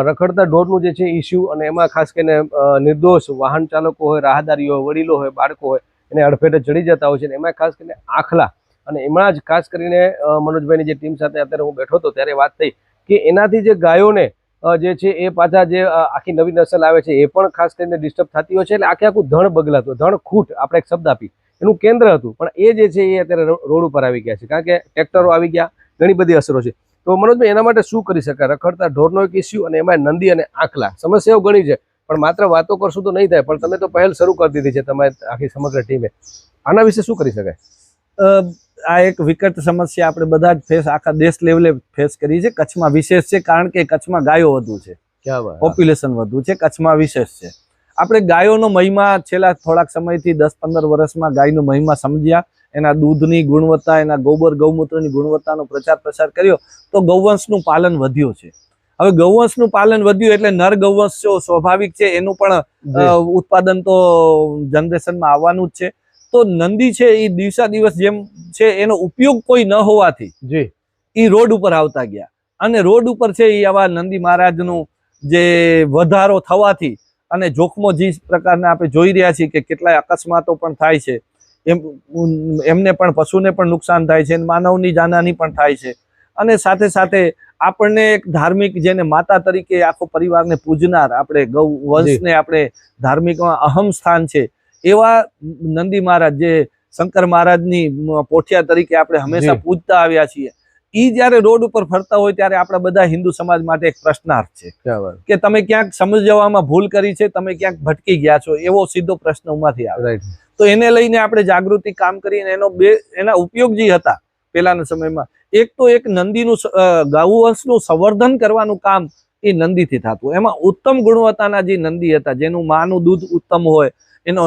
રખડતા ઢોરનું જે છે ઇસ્યુ અને એમાં ખાસ કરીને નિર્દોષ વાહન ચાલકો હોય, રાહદારીઓ હોય, વડીલો હોય, બાળકો હોય એને અડફેટે ચડી જતા હોય છે. અને એમાં ખાસ કરીને આખલા અને એમાં જ ખાસ કરીને મનોજભાઈની જે ટીમ સાથે અત્યારે હું બેઠો હતો ત્યારે વાત થઈ કે એનાથી જે ગાયોને જે છે એ પાછા જે આખી નવી નસલ આવે છે એ પણ ખાસ કરીને ડિસ્ટર્બ થતી હોય છે. એટલે આખું ધણ બગલાતું, ધણ ખૂટ આપણે એક શબ્દ આપી એનું કેન્દ્ર હતું, પણ એ જે છે એ અત્યારે રોડ ઉપર આવી ગયા છે કારણ કે ટ્રેક્ટરો આવી ગયા, ઘણી બધી અસરો છે. તો મનોજભાઈ એના માટે શું કરી શકાય? રખડતા ઢોરનો એક ઇસ્યુ અને એમાં નંદી અને આખલા સમસ્યાઓ ઘણી છે, પણ માત્ર વાતો કરશું તો નહીં થાય. પણ તમે તો પહેલ શરૂ કરી દીધી છે તમારી આખી સમગ્ર ટીમે, આના વિશે શું કરી શકાય? આ એક વિકટ સમસ્યા આપણે બધા જ આખા દેશ લેવલે ફેસ કરી છે. કચ્છમાં વિશેષ છે કારણ કે કચ્છમાં ગાયો વધુ છે, પોપ્યુલેશન વધુ છે, કચ્છમાં વિશેષ છે. આપણે ગાયોનો મહિમા છેલ્લા થોડાક સમયથી 10-15 વર્ષમાં ગાયનો મહિમા સમજ્યા, એના દૂધની ગુણવત્તા, એના ગોબર ગૌમૂત્રની ગુણવત્તાનો પ્રચાર કર્યો તો ગૌવંશનું પાલન વધ્યું છે. હવે ગૌવંશનું પાલન વધ્યું એટલે નર ગૌવંશ જો સ્વાભાવિક છે એનું પણ ઉત્પાદન તો જનરેશનમાં આવવાનું જ છે. તો નંદી છે એ દિવસા દિવસ જેમ છે એનો ઉપયોગ કોઈ ન હોવાથી એ રોડ ઉપર આવતા ગયા, અને રોડ ઉપર છે એ આવા નંદી મહારાજનું જે વધારો થવાથી અને જોખમો જે પ્રકારના આપણે જોઈ રહ્યા છીએ કે કેટલાય અકસ્માતો પણ થાય છે, એમને પણ પશુને પણ નુકસાન થાય છે, માનવની જાનહાની પણ થાય છે. અને સાથે સાથે આપણને એક ધાર્મિક, જેને માતા તરીકે આખો પરિવારને પૂજનાર, આપણે ગૌ વંશને આપણે ધાર્મિકમાં અહમ સ્થાન છે એવા નંદી મહારાજ, જે શંકર મહારાજની પોઠિયા તરીકે આપણે હંમેશા પૂજતા આવ્યા છીએ, ઈ જયારે રોડ ઉપર ફરતા હોય ત્યારે આપણા બધા હિન્દુ સમાજ માટે એક પ્રશ્નાર્થ છે કે તમે ક્યાંક સમજવામાં ભૂલ કરી છે, તમે ક્યાંક ભટકી ગયા છો, એવો સીધો પ્રશ્ન ઉમાંથી આવે. તો એને લઈને આપણે જાગૃતિ કામ કરીને એના ઉપયોગ જે હતા પેલાના સમયમાં, એક તો એક નંદીનું ગૌવંશનું સંવર્ધન કરવાનું કામ એ નંદીથી થતું. એમાં ઉત્તમ ગુણવત્તાના જે નંદી હતા, જેનું માનું દૂધ ઉત્તમ હોય, એનો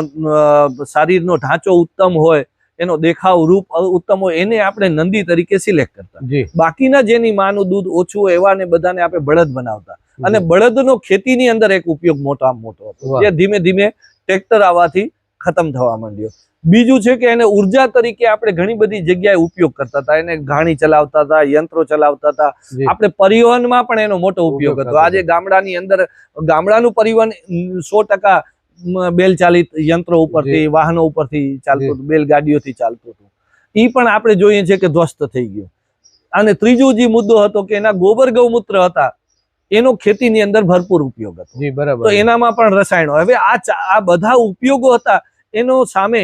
શરીરનો ઢાંચો ઉત્તમ હોય, એનો દેખાવ રૂપ ઉત્તમ હોય, એને આપણે નંદી તરીકે સિલેક્ટ કરતા. બાકીના જેની માનું દૂધ ઓછું હોય એવાને બધાને આપણે બળદ બનાવતા. અને બળદનો ખેતીની અંદર એક ઉપયોગ મોટામાં મોટો હતો, જે ધીમે ધીમે ટ્રેક્ટર આવવાથી ખતમ થવા માંડ્યો. બીજું છે કે એને ઉર્જા તરીકે આપણે ઘણી બધી જગ્યાએ ઉપયોગ કરતા હતા, એને ઘાણી ચલાવતા હતા, યંત્રો ચલાવતા હતા. આપણે પરિવહનમાં પણ એનો મોટો ઉપયોગ હતો. આજે ગામડાની અંદર ગામડાનું પરિવહન 100% બેલ ચાલિત યંત્રો ઉપરથી, વાહનો ઉપરથી ચાલતું હતું, બેલગાડીઓથી ચાલતું હતું. એ પણ આપણે જોઈએ છે કે ધ્વસ્ત થઈ ગયું. અને ત્રીજો જે મુદ્દો હતો કે એના ગોબર ગૌમૂત્ર હતા, એનો ખેતીની અંદર ભરપૂર ઉપયોગ હતો. તો એનામાં પણ રસાયણો, હવે આ બધા ઉપયોગો હતા, એનો સામે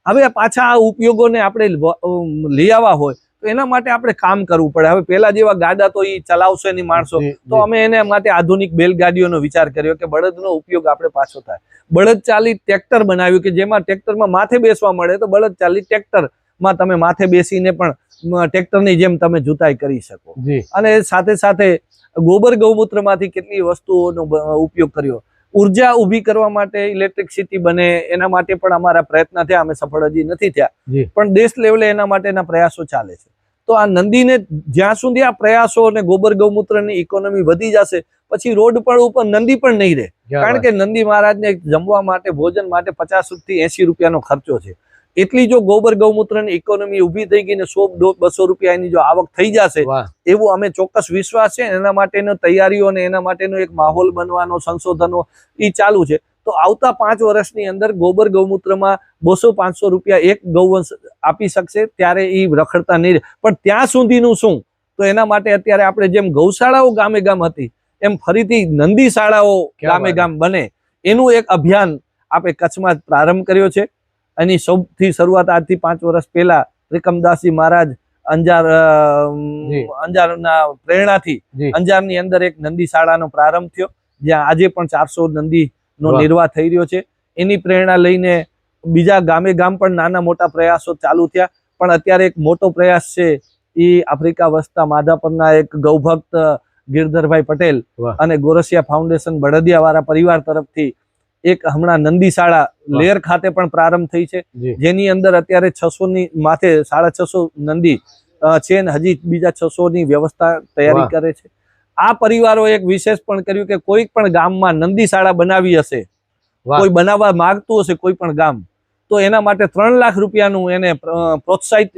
હવે પાછા આ ઉપયોગોને આપણે લઈ આવવા હોય તો એના માટે આપણે કામ કરવું પડે. હવે પેલા જેવા ગાડા તો એ ચલાવશે નહીં માણસો, તો અમે એને માટે આધુનિક બેલગાડીઓનો વિચાર કર્યો કે બળદનો ઉપયોગ આપણે પાછો થાય. બળદ ચાલિત ટ્રેક્ટર બનાવ્યું કે જેમાં ટ્રેક્ટરમાં માથે બેસવા મળે, તો બળદ ચાલિત ટ્રેક્ટરમાં તમે માથે બેસીને પણ ટ્રેક્ટરની જેમ તમે જુતાઈ કરી શકો. અને સાથે સાથે ગોબર ગૌમૂત્રમાંથી કેટલી વસ્તુઓનો ઉપયોગ કર્યો. ઉર્જા ઊભી કરવા માટે ઇલેક્ટ્રિસિટી બને એના માટે પણ અમારા પ્રયત્ન થયા, અમે સફળ હજી નથી થયા, પણ દેશ લેવલે એના માટેના પ્રયાસો ચાલે છે. તો આ નંદીને જ્યાં સુધી આ પ્રયાસો અને ગોબર ગૌમૂત્રની ઇકોનોમી વધી જશે, પછી રોડ પર ઉપર નંદી પણ નહીં રહે. કારણ કે નંદી મહારાજને જમવા માટે, ભોજન માટે 50 થી 80 રૂપિયાનો ખર્ચો છે. એટલી જો ગોબર ગૌમૂત્રની ઇકોનોમી ઊભી થઈ ગઈ ને 100-200 રૂપિયાની જો આવક થઈ જશે, એવું અમે ચોક્કસ વિશ્વાસ છે. એના માટેનો તૈયારીઓ અને એના માટેનો એક માહોલ બનવાનો, સંશોધનો એ ચાલુ છે. તો આવતા 5 વર્ષની અંદર ગોબર ગૌમૂત્રમાં 200-500 રૂપિયા એક ગૌવંશ આપી શકશે, ત્યારે એ રખડતા નહીં રહે. પણ ત્યાં સુધીનું શું? તો એના માટે અત્યારે આપણે જેમ ગૌશાળાઓ ગામે ગામ હતી, એમ ફરીથી નંદી શાળાઓ ગામે ગામ બને, એનું એક અભિયાન આપણે કચ્છમાં પ્રારંભ કર્યો છે. એની સૌથી શરૂઆત આજથી 5 વર્ષ પહેલા ત્રિકમદાસજી મહારાજ અંજારના પ્રેરણાથી અંજારની અંદર એક નંદી શાળાનો પ્રારંભ થયો, જ્યાં આજે પણ 400 નંદીનો નિર્વાહ થઈ રહ્યો છે. એની પ્રેરણા લઈને બીજા ગામે ગામ પણ નાના મોટા પ્રયાસો ચાલુ થયા. પણ અત્યારે એક મોટો પ્રયાસ છે, એ આફ્રિકા વસતા માધાપરના એક ગૌભક્ત ગિરધરભાઈ પટેલ અને ગોરસિયા ફાઉન્ડેશન બળદિયા વાળા પરિવાર તરફથી એક હમણાં નંદી શાળા લેર ખાતે પણ પ્રારંભ થઈ છે, જેની અંદર અત્યારે 600 ની માથે 650 નંદી છે ને હજી બીજા 600 ની વ્યવસ્થા તૈયારી કરે છે. આ પરિવારો એક વિશેષ પણ કર્યું કે કોઈ પણ ગામમાં નંદી શાળા બનાવી હશે, કોઈ બનાવવા માંગતું હશે કોઈ પણ ગામ, તો એના માટે 3 લાખ રૂપિયાનું એને પ્રોત્સાહિત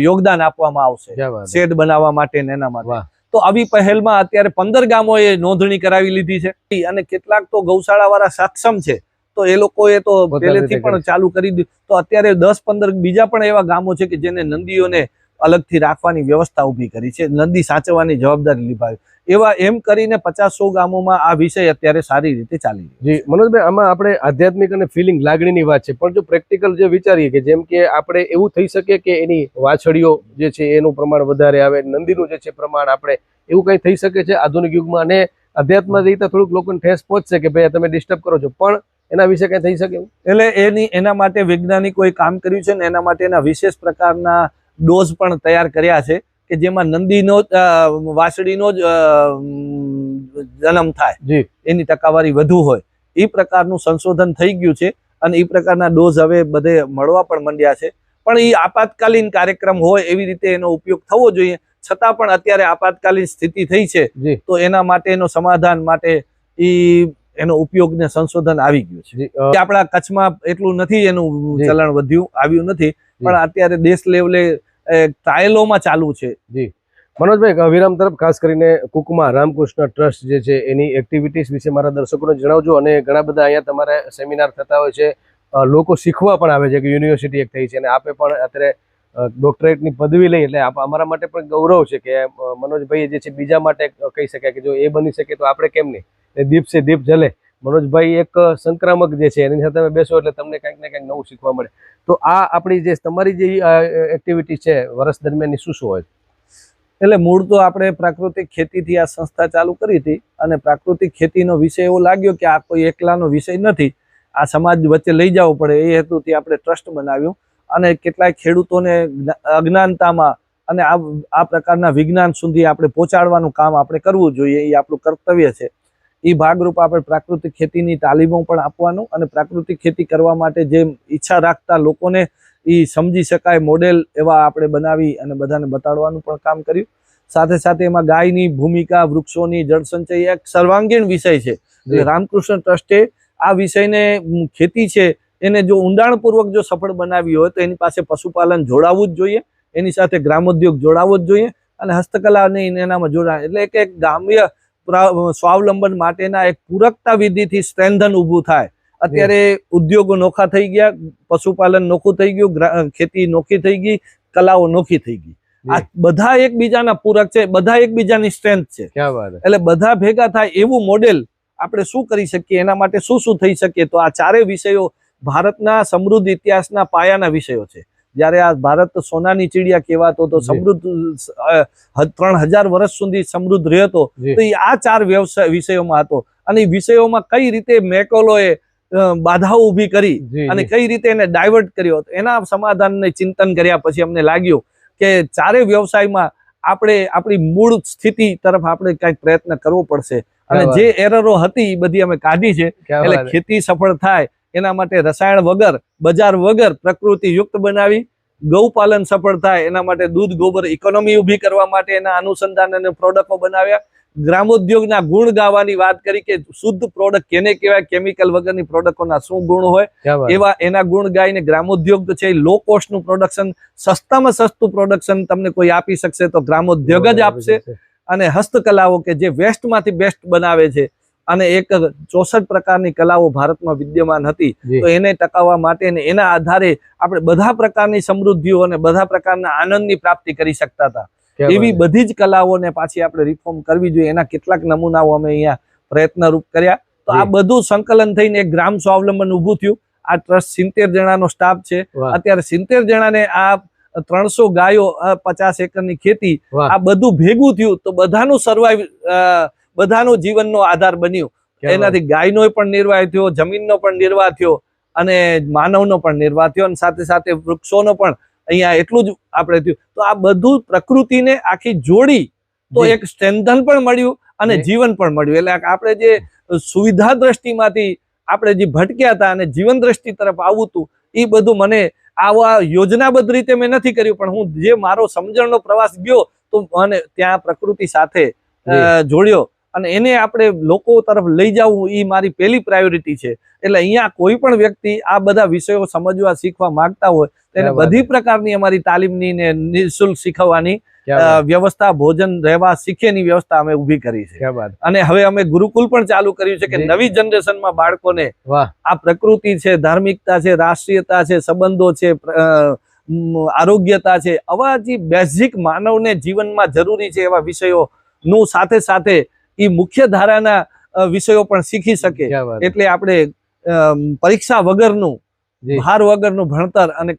યોગદાન આપવામાં આવશે, શેડ બનાવવા માટે ને એના માટે. તો આવી પહેલમાં અત્યારે 15 ગામોએ નોંધણી કરાવી લીધી છે અને કેટલાક તો ગૌશાળા વાળા સક્ષમ છે તો એ લોકોએ તો પહેલેથી પણ ચાલુ કરી દીધું. તો અત્યારે 10-15 બીજા પણ એવા ગામો છે કે જેને નંદીઓને અલગથી રાખવાની વ્યવસ્થા ઊભી કરી છે, નંદી સાચવવાની જવાબદારી નિભાવી. એવા એમ કરીને 50-100 ગામોમાં આ વિષય અત્યારે સારી રીતે ચાલી રહ્યો છે. જી મનોજભાઈ, આમાં આપણે આધ્યાત્મિક અને ફિલિંગ લાગણીની વાત છે, પણ જો પ્રેક્ટિકલ જે વિચારીએ કે જેમ કે આપણે એવું થઈ શકે કે એની વાછડીઓ જે છે એનું પ્રમાણ વધારે આવે, નંદીનું જે છે પ્રમાણ આપણે, એવું કંઈ થઈ શકે છે આધુનિક યુગમાં? અને અધ્યાત્મમાં રીતે થોડુંક લોકોને ઠેસ પહોંચશે કે ભાઈ તમે ડિસ્ટર્બ કરો છો, પણ એના વિશે કંઈ થઈ શકે? એટલે એના માટે વૈજ્ઞાનિકોએ કામ કર્યું છે ને એના માટેના વિશેષ પ્રકારના ડોઝ પણ તૈયાર કર્યા છે કે જેમાં નંદીનો વાછડીનો જ જન્મ થાય, એની ટકાવારી વધુ હોય, એ પ્રકારનું સંશોધન થઈ ગયું છે અને એ પ્રકારના ડોઝ હવે બધે મળવા પણ માંડ્યા છે. પણ એ આપાતકાલીન કાર્યક્રમ હોય એવી રીતે એનો ઉપયોગ થવો જોઈએ. છતાં પણ અત્યારે આપાતકાલીન સ્થિતિ થઈ છે તો એના માટેનો સમાધાન માટે એનો ઉપયોગ ને સંશોધન આવી ગયું છે. આપણા કચ્છમાં એટલું નથી એનું ચલણ આવ્યું નથી, પણ અત્યારે દેશ લેવલે ટ્રાયલોમાં ચાલુ છે. જી મનોજભાઈ, વિરામ તરફ ખાસ કરીને કુકમા રામકૃષ્ણ ટ્રસ્ટ જે છે એની એક્ટિવિટીઝ વિશે મારા દર્શકોને જણાવજો. અને ઘણા બધા અહીંયા તમારે સેમિનાર થતા હોય છે, લોકો શીખવા પણ આવે છે કે યુનિવર્સિટી એક થઈ છે અને આપે પણ અત્યારે ડોક્ટરેટની પદવી લઈ, એટલે અમારા માટે પણ ગૌરવ છે કે મનોજભાઈ જે છે બીજા માટે કહી શકાય કે જો એ બની શકે તો આપણે કેમ નહીં. દીપ સે દીપ જલે. મનોજભાઈ એક સંક્રામક જે છે એની સાથે તમે બેસો એટલે તમને કંઈક ને કંઈક નવું શીખવા મળે. તો આ આપણી જે તમારી જે એક્ટિવિટી છે વર્ષ દરમિયાન શું હોય? એટલે મૂળ તો આપણે પ્રાકૃતિક ખેતીથી આ સંસ્થા ચાલુ કરી હતી અને પ્રાકૃતિક ખેતીનો વિષય એવો લાગ્યો કે આ કોઈ એકલાનો વિષય નથી, આ સમાજ વચ્ચે લઈ જવો પડે, એ હેતુથી આપણે ટ્રસ્ટ બનાવ્યું અને કેટલાક ખેડૂતોને અજ્ઞાનતામાં અને આ પ્રકારના વિજ્ઞાન સુધી આપણે પહોંચાડવાનું કામ આપણે કરવું જોઈએ, એ આપણું કર્તવ્ય છે. એ ભાગરૂપ આપણે પ્રાકૃતિક ખેતીની તાલીમો પણ આપવાનું અને પ્રાકૃતિક ખેતી કરવા માટે જે ઈચ્છા રાખતા લોકોને એ સમજી શકાય મોડેલ એવા આપણે બનાવી અને બધાને બતાડવાનું પણ કામ કર્યું. સાથે સાથે એમાં ગાયની ભૂમિકા, વૃક્ષોની, જળસંચય એક સર્વાંગીણ વિષય છે. રામકૃષ્ણ ટ્રસ્ટે આ વિષયને ખેતી છે એને જો ઊંડાણપૂર્વક જો સફળ બનાવી હોય તો એની પાસે પશુપાલન જોડાવવું જ જોઈએ, એની સાથે ગ્રામોદ્યોગ જોડાવવો જ જોઈએ અને હસ્તકલાને એનામાં જોડાય. એટલે એક ગ્રામ્ય સ્વાવલંબન માટેના એક પૂરકતા વિધિથી સ્ટ્રેન્થન ઊભું થાય. અત્યારે ઉદ્યોગો નોખા થઈ ગયા, પશુપાલન નોખું થઈ ગયું, ખેતી નોખી થઈ ગઈ, કલાઓ નોખી થઈ ગઈ. આ બધા એકબીજાના પૂરક છે, બધા એકબીજાની સ્ટ્રેન્થ છે. એટલે બધા ભેગા થાય એવું મોડેલ આપણે શું કરી શકીએ, એના માટે શું શું થઈ શકે? તો આ ચારે વિષયો ભારતના સમૃદ્ધ ઇતિહાસના પાયાના વિષયો છે. જ્યારે આ ભારત સોનાની ચીડિયા કહેવાતો તો સમૃદ્ધ 3000 વર્ષ સુધી સમૃદ્ધ રહ્યો હતો, તો એ આ ચાર વિષયોમાં હતો. અને એ વિષયોમાં કઈ રીતે મેકોલોએ બાધાઓ ઊભી કરી અને કઈ રીતે એને ડાયવર્ટ કર્યો, એના સમાધાનને ચિંતન કર્યા પછી અમને લાગ્યું કે ચારે વ્યવસાયમાં આપણે આપણી મૂળ સ્થિતિ તરફ આપણે કંઈક પ્રયત્ન કરવો પડશે. અને જે એરરો હતી એ બધી અમે કાઢી છે. એટલે ખેતી સફળ થાય એના માટે રસાયણ વગર, બજાર વગર પ્રકૃતિ યુક્ત બનાવી, ગૌપાલન સફળ થાય એના માટે દૂધ ગોબર ઇકોનોમી ઊભી કરવા માટે એના અનુસંધાન અને પ્રોડક્ટો બનાવ્યા. ગ્રામોદ્યોગના ગુણ ગાવાની વાત કરી કે શુદ્ધ પ્રોડક્ટ કેને કહેવાય, કેમિકલ વગરની પ્રોડક્ટોના શું ગુણ હોય, એવા એના ગુણ ગાઈને ગ્રામોદ્યોગ છે લો કોસ્ટ નું પ્રોડક્શન, સસ્તામાં સસ્તું પ્રોડક્શન તમને કોઈ આપી શકશે તો ગ્રામોદ્યોગ જ આપશે. અને હસ્તકલાઓ કે જે વેસ્ટમાંથી બેસ્ટ બનાવે છે અને એક 64 પ્રકારની કલાઓ ભારતમાં વિદ્યમાન હતી, તો એને ટકાવવા માટે એના આધારે આપણે બધા પ્રકારની સમૃદ્ધિઓ અને બધા પ્રકારના આનંદની પ્રાપ્તિ કરી શકતા હતા. એવી બધી જ કલાઓને પાછી આપણે રિફોર્મ કરવી જોઈએ. એના કેટલાક નમૂનાઓ અમે અહીંયા પ્રયત્નરૂપ કર્યા. તો આ બધું સંકલન થઈને એક ગ્રામ સ્વાવલંબન ઊભું થયું. આ ટ્રસ્ટ 70 જણાનો સ્ટાફ છે. અત્યારે 70 જણાને આ 300 ગાયો, 50 એકરની ખેતી, આ બધું ભેગું થયું તો બધાનું સર્વાઈવ, બધાનું જીવનનો આધાર બન્યું. એનાથી ગાયનો પણ નિર્વાહ થયો, જમીનનો પણ નિર્વાહ થયો અને માનવનો પણ નિર્વાહ થયો અને સાથે સાથે વૃક્ષોનો પણ અહીંયા એટલું જ આપણે થયું. તો આ બધું પ્રકૃતિને આખી જોડી તો એક સ્ટ્રેન્થન પણ મળ્યું અને જીવન પણ મળ્યું. એટલે આપણે જે સુવિધા દ્રષ્ટિમાંથી આપણે જે ભટક્યા હતા અને જીવન દ્રષ્ટિ તરફ આવવું હતું, એ બધું મને આવા યોજનાબદ્ધ રીતે મેં નથી કર્યું, પણ હું જે મારો સમજણનો પ્રવાસ ગયો તો મને ત્યાં પ્રકૃતિ સાથે જોડ્યો અને એને આપણે લોકો તરફ લઈ જવું એ મારી પહેલી પ્રાયોરિટી છે. એટલે અહીંયા કોઈ પણ વ્યક્તિ આ બધા વિષયો સમજવા, શીખવા માંગતા હોય તેને બધી પ્રકારની અમારી તાલીમની ને નિઃશુલ્ક શીખવવાની વ્યવસ્થા ભોજન રહેવા શીખેની વ્યવસ્થા અમે ઊભી કરી છે ક્યાં વાત. અને હવે અમે ગુરુકુલ પણ ચાલુ કર્યું છે કે જી. નવી જનરેશનમાં બાળકોને વાહ. આ પ્રકૃતિ છે, ધાર્મિકતા છે, રાષ્ટ્રીયતા છે, સંબંધો છે, આરોગ્યતા છે, આવા જે બેઝિક માનવને જીવનમાં જરૂરી છે એવા વિષયો નું સાથે સાથે એ મુખ્ય ધારાના વિષયો પણ શીખી શકે. ક્યાં વાત. એટલે આપણે પરીક્ષા વગરનું, જી. ભાર વગરનું ભણતર અને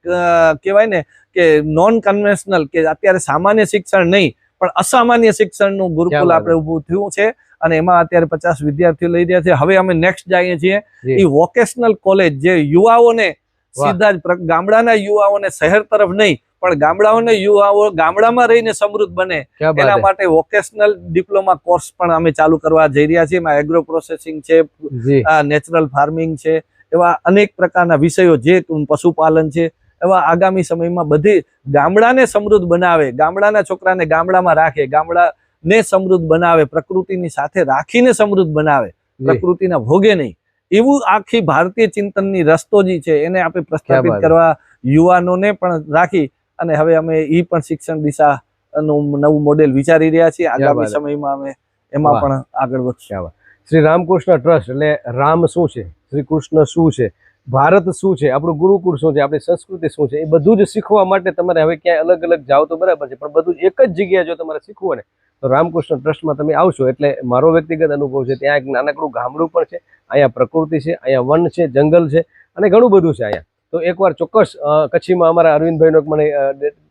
કહેવાય ને કે નોન કન્વેન્શનલ, કે અત્યારે સામાન્ય શિક્ષણ નહીં પણ અસામાન્ય શિક્ષણનું ગુરુકુલ ક્યાં વાત. આપણે ઊભું થયું છે અને એમાં અત્યારે 50 વિદ્યાર્થીઓ લઈ રહ્યા છે. હવે અમે નેક્સ્ટ જઈએ છીએ જી. એ વોકેશનલ કોલેજ, જે યુવાઓને વાહ. સીધા જ ગામડાના યુવાઓને શહેર તરફ નહીં પણ ગામડાઓને યુવાઓ ગામડામાં રહીને સમૃદ્ધ બને ક્યાં એના બાત. માટે વોકેશનલ ડિપ્લોમા કોર્સ પણ અમે ચાલુ કરવા જઈ રહ્યા છીએ. એમાં એગ્રો પ્રોસેસિંગ છે, જી. નેચરલ ફાર્મિંગ છે, એવા અનેક પ્રકારના વિષયો, જે પશુપાલન છે, એવા આગામી સમયમાં બધી ગામડાને સમૃદ્ધ બનાવે, ગામડાના છોકરાને ગામડામાં રાખે, ગામડાને સમૃદ્ધ બનાવે, પ્રકૃતિની સાથે રાખીને સમૃદ્ધ બનાવે, જી. પ્રકૃતિના ભોગે નહીં, એવું આખી ભારતીય ચિંતનની રસ્તો જે છે એને આપણે ક્યાં પ્રસ્થાપિત બાત. કરવા યુવાનોને પણ રાખી અને હવે અમે ઈ પણ શિક્ષણ દિશાનું નવું મોડેલ વિચારી રહ્યા છીએ. આગામી બાત. સમયમાં અમે એમાં વાહ. પણ આગળ વધશું. શ્રી રામકૃષ્ણ ટ્રસ્ટ એટલે રામ શું છે, શ્રી કૃષ્ણ શું છે, ભારત શું છે, આપણું ગુરુકુળ શું છે, આપણી સંસ્કૃતિ શું છે, એ બધું જ શીખવા માટે તમારે હવે ક્યાંય અલગ અલગ જાઓ તો બરાબર છે, પણ બધું એક જ જગ્યાએ જો તમારે શીખવું હોય ને તો રામકૃષ્ણ ટ્રસ્ટમાં તમે આવશો. એટલે મારો વ્યક્તિગત અનુભવ છે, ત્યાં એક નાનકડું ગામડું પણ છે, અહીંયા પ્રકૃતિ છે, અહીંયા વન છે, જંગલ છે અને ઘણું બધું છે અહીંયા. તો એકવાર ચોક્કસ કચ્છીમાં અમારા અરવિંદભાઈનો મને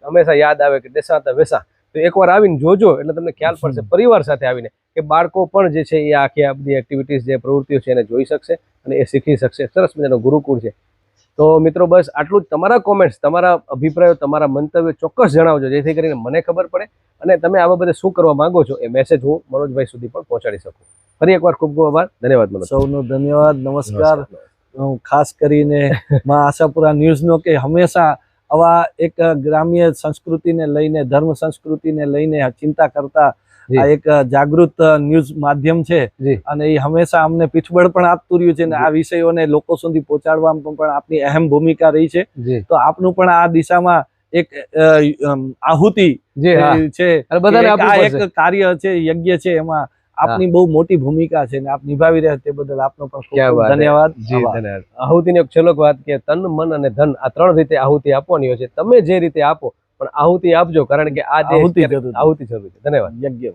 હંમેશા યાદ આવે કે દેસાતા વેસા, તો એકવાર આવીને જોજો એટલે તમને ખ્યાલ પડશે, પરિવાર સાથે આવીને, કે બાળકો પણ જે છે એ આખી આ બધી એક્ટિવિટીઝ, જે પ્રવૃત્તિઓ છે એને જોઈ શકશે અને એ શીખી શકશે. સરસ મજાનો ગુરુકુળ છે. તો મિત્રો બસ આટલું જ. તમારા કોમેન્ટ્સ, તમારા અભિપ્રાયો, તમારા મંતવ્યો ચોક્કસ જણાવજો, જેથી કરીને મને ખબર પડે અને તમે આ બાબતે શું કરવા માંગો છો એ મેસેજ હું મનોજભાઈ સુધી પણ પહોંચાડી શકું. ફરી એકવાર ખૂબ ખૂબ આભાર. ધન્યવાદ મનોજ. સૌનો ધન્યવાદ. નમસ્કાર. હું ખાસ કરીને માં આશાપુરા ન્યૂઝનો કે હંમેશા આવા એક ગ્રામ્ય સંસ્કૃતિને લઈને, ધર્મ સંસ્કૃતિને લઈને ચિંતા કરતા આ એક જાગૃત ન્યૂઝ માધ્યમ છે અને એ હંમેશા અમને પીઠબળ પણ આપતું રહ્યું છે અને આ વિષયોને લોકો સુધી પહોંચાડવામાં પણ આપની અહેમ ભૂમિકા રહી છે. તો આપનું પણ આ દિશામાં એક આહુતિ છે, આ એક કાર્ય છે, યજ્ઞ છે, એમાં આપની બહુ મોટી ભૂમિકા છે અને આપ નિભાવી રહ્યા તે બદલ આપનો પણ ખૂબ ધન્યવાદ. ધન્યવાદ. આહુતિની એક છેલ્લો વાત કે તન, મન અને ધન આ 3 રીતે આહુતિ આપવાની હોય છે. તમે જે રીતે આપો પણ આહુતિ આપજો, કારણ કે આ આહુતિ જરૂરી છે. ધન્યવાદ. યજ્ઞ.